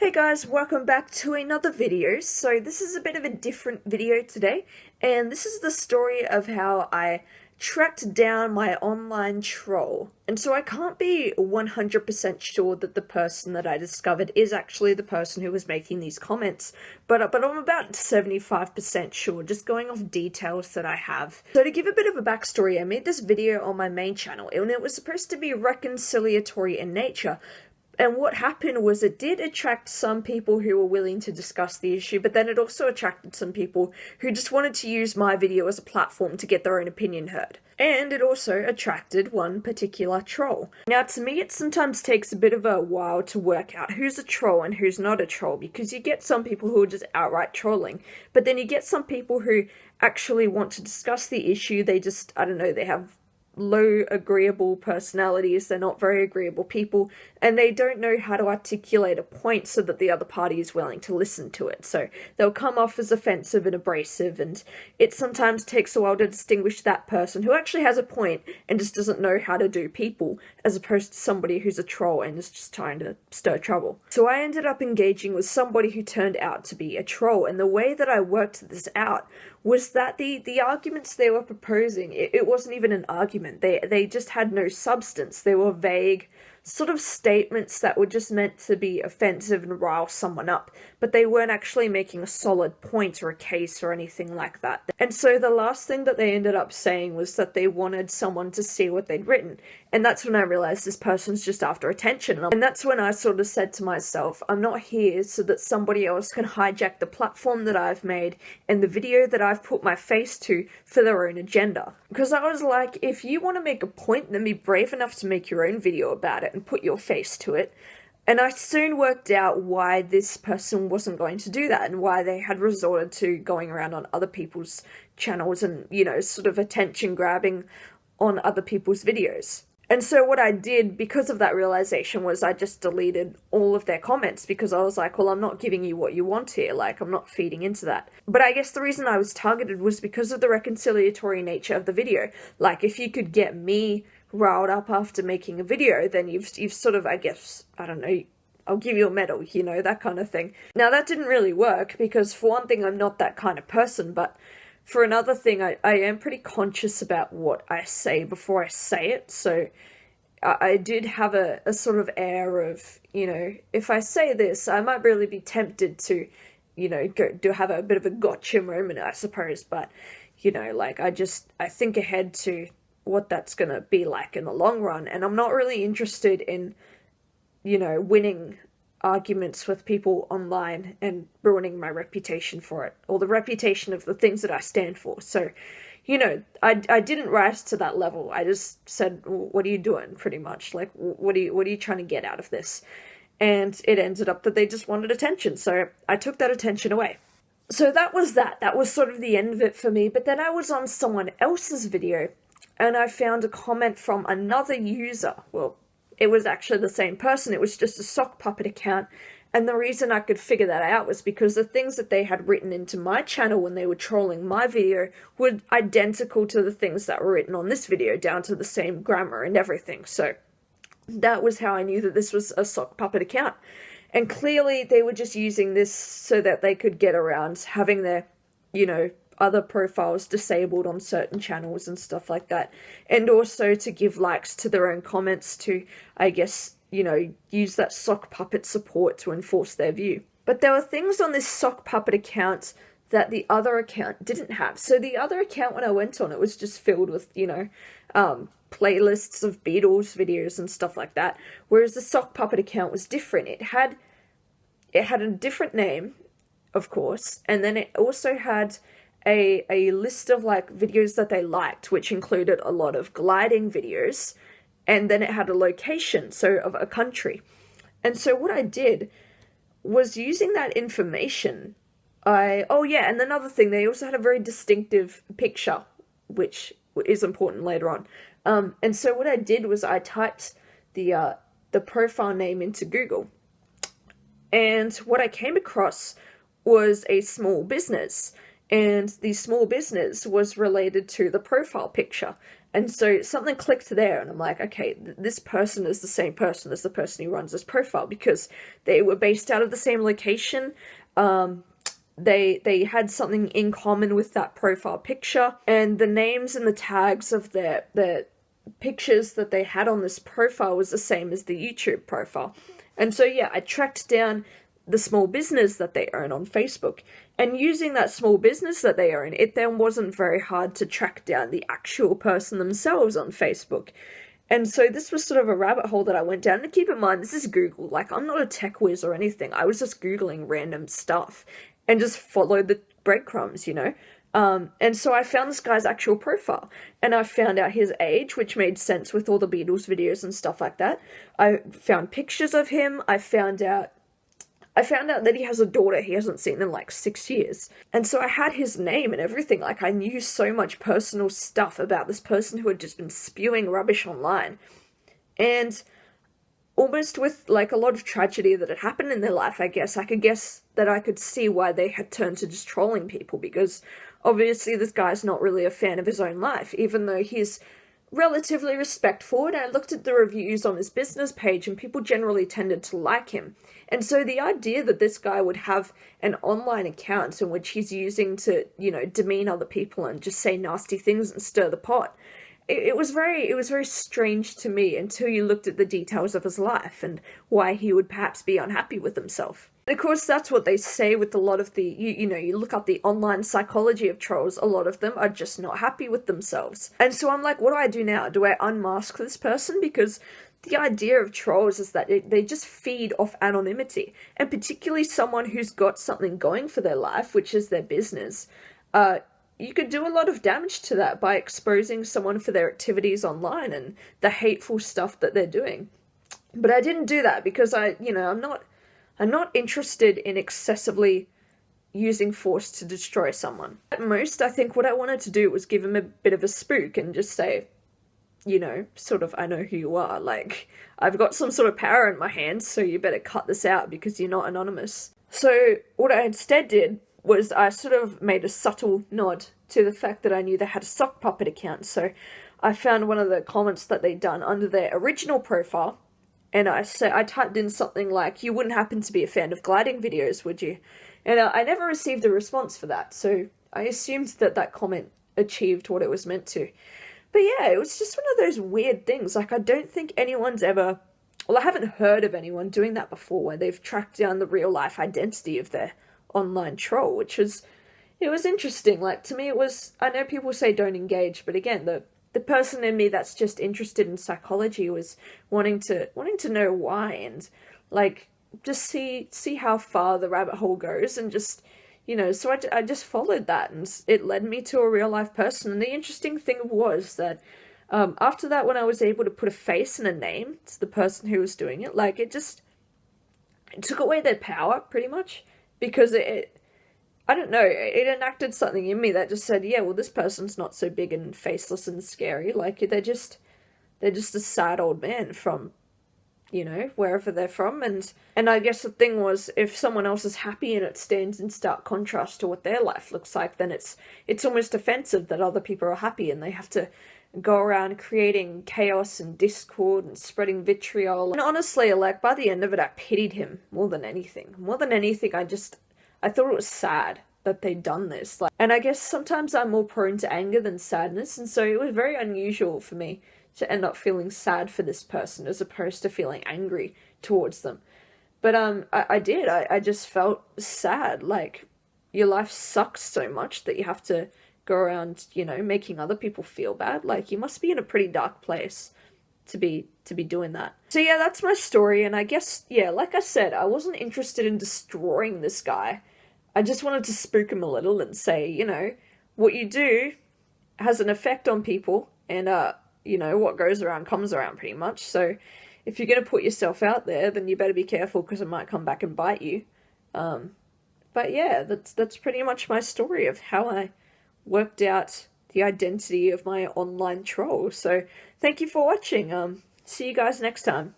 Hey guys, welcome back to another video. So this is a bit of a different video today, and this is the story of how I tracked down my online troll. And so I can't be 100% sure that the person that I discovered is actually the person who was making these comments, but I'm about 75% sure, just going off details that I have. So to give a bit of a backstory, I made this video on my main channel, and it was supposed to be reconciliatory in nature. And what happened was it did attract some people who were willing to discuss the issue, but then it also attracted some people who just wanted to use my video as a platform to get their own opinion heard. And it also attracted one particular troll. Now, to me, it sometimes takes a bit of a while to work out who's a troll and who's not a troll, because you get some people who are just outright trolling, but then you get some people who actually want to discuss the issue. They just, I don't know, they have low agreeable personalities, they're not very agreeable people, and they don't know how to articulate a point so that the other party is willing to listen to it. So they'll come off as offensive and abrasive, and it sometimes takes a while to distinguish that person who actually has a point and just doesn't know how to do people, as opposed to somebody who's a troll and is just trying to stir trouble. So I ended up engaging with somebody who turned out to be a troll, and the way that I worked this out was that the arguments they were proposing, it wasn't even an argument. They just had no substance. They were vague sort of statements that were just meant to be offensive and rile someone up, but they weren't actually making a solid point or a case or anything like that. And so the last thing that they ended up saying was that they wanted someone to see what they'd written. And that's when I realized this person's just after attention. And that's when I sort of said to myself, I'm not here so that somebody else can hijack the platform that I've made and the video that I've put my face to for their own agenda. Because I was like, if you want to make a point, then be brave enough to make your own video about it and put your face to it. And I soon worked out why this person wasn't going to do that and why they had resorted to going around on other people's channels and, you know, sort of attention grabbing on other people's videos. And so what I did, because of that realization, was I just deleted all of their comments, because I was like, well, I'm not giving you what you want here, like, I'm not feeding into that. But I guess the reason I was targeted was because of the reconciliatory nature of the video. Like, if you could get me riled up after making a video, then you've sort of, I guess, I don't know, I'll give you a medal, you know, that kind of thing. Now, that didn't really work, because for one thing, I'm not that kind of person, but for another thing, I am pretty conscious about what I say before I say it, so I did have a sort of air of, you know, if I say this, I might really be tempted to, you know, have a bit of a gotcha moment, I suppose, but, you know, like, I think ahead to what that's gonna be like in the long run, and I'm not really interested in, you know, winning arguments with people online and ruining my reputation for it, or the reputation of the things that I stand for. So, you know, I didn't rise to that level. I just said, what are you doing, pretty much? Like, what are you trying to get out of this? And it ended up that they just wanted attention, so I took that attention away. So that was that. That was sort of the end of it for me. But then I was on someone else's video, and I found a comment from another user. Well, it was actually the same person. It was just a sock puppet account. And the reason I could figure that out was because the things that they had written into my channel when they were trolling my video were identical to the things that were written on this video, down to the same grammar and everything. So that was how I knew that this was a sock puppet account. And clearly they were just using this so that they could get around having their, you know, other profiles disabled on certain channels and stuff like that, and also to give likes to their own comments to, I guess, you know, use that sock puppet support to enforce their view. But there were things on this sock puppet account that the other account didn't have. So the other account, when I went on, it was just filled with, you know, playlists of Beatles videos and stuff like that, whereas the sock puppet account was different. It had a different name, of course, and then it also had a list of, like, videos that they liked, which included a lot of gliding videos, and then it had a location, so of a country. And so what I did was, using that information, oh yeah, and another thing, they also had a very distinctive picture, which is important later on. And so what I did was I typed the profile name into Google, and what I came across was a small business. And the small business was related to the profile picture. And so something clicked there, and I'm like, okay, this person is the same person as the person who runs this profile, because they were based out of the same location. They had something in common with that profile picture, and the names and the tags of their pictures that they had on this profile was the same as the YouTube profile. And so yeah, I tracked down the small business that they own on Facebook. And using that small business that they own, it then wasn't very hard to track down the actual person themselves on Facebook. And so this was sort of a rabbit hole that I went down. And keep in mind, this is Google. Like, I'm not a tech whiz or anything. I was just Googling random stuff and just followed the breadcrumbs, you know? And so I found this guy's actual profile, and I found out his age, which made sense with all the Beatles videos and stuff like that. I found pictures of him. I found out that he has a daughter he hasn't seen in like 6 years. And so I had his name and everything. Like, I knew so much personal stuff about this person who had just been spewing rubbish online. And almost with like a lot of tragedy that had happened in their life, I guess, I could see why they had turned to just trolling people, because obviously this guy's not really a fan of his own life, even though he's relatively respectful. And I looked at the reviews on his business page, and people generally tended to like him. And so the idea that this guy would have an online account in which he's using to, you know, demean other people and just say nasty things and stir the pot, it was very strange to me until you looked at the details of his life and why he would perhaps be unhappy with himself. And of course, that's what they say with a lot of the, you look up the online psychology of trolls, a lot of them are just not happy with themselves. And so I'm like, what do I do now? Do I unmask this person? Because the idea of trolls is that they just feed off anonymity, and particularly someone who's got something going for their life, which is their business. You could do a lot of damage to that by exposing someone for their activities online and the hateful stuff that they're doing. But I didn't do that because I'm not interested in excessively using force to destroy someone. At most, I think what I wanted to do was give him a bit of a spook and just say, sort of, I know who you are. Like, I've got some sort of power in my hands, so you better cut this out because you're not anonymous. So what I instead did was I sort of made a subtle nod to the fact that I knew they had a sock puppet account. So I found one of the comments that they'd done under their original profile, and I typed in something like, "You wouldn't happen to be a fan of gliding videos, would you?" And I never received a response for that, so I assumed that that comment achieved what it was meant to. But yeah, it was just one of those weird things. Like, I don't think anyone's ever, well, I haven't heard of anyone doing that before, where they've tracked down the real life identity of their online troll, which was, it was interesting. Like, to me, it was, I know people say don't engage, but again, the person in me that's just interested in psychology was wanting to know why, and like, just see how far the rabbit hole goes, and just, so I just followed that, and it led me to a real life person. And the interesting thing was that after that, when I was able to put a face and a name to the person who was doing it, like, it took away their power pretty much, because I don't know, it enacted something in me that just said, yeah, well, this person's not so big and faceless and scary. Like, they're just a sad old man from, wherever they're from. And I guess the thing was, if someone else is happy and it stands in stark contrast to what their life looks like, then it's almost offensive that other people are happy and they have to go around creating chaos and discord and spreading vitriol. And honestly, like, by the end of it, I pitied him more than anything. I thought it was sad that they'd done this. Like, and I guess sometimes I'm more prone to anger than sadness, and so it was very unusual for me to end up feeling sad for this person as opposed to feeling angry towards them. But I did. I just felt sad. Like, your life sucks so much that you have to go around, making other people feel bad. Like, you must be in a pretty dark place to be doing that. So yeah, that's my story. And I guess, yeah, like I said, I wasn't interested in destroying this guy. I just wanted to spook him a little and say, what you do has an effect on people, and what goes around comes around, pretty much. So if you're going to put yourself out there, then you better be careful, because it might come back and bite you. But yeah, that's pretty much my story of how I worked out the identity of my online troll. So thank you for watching. See you guys next time.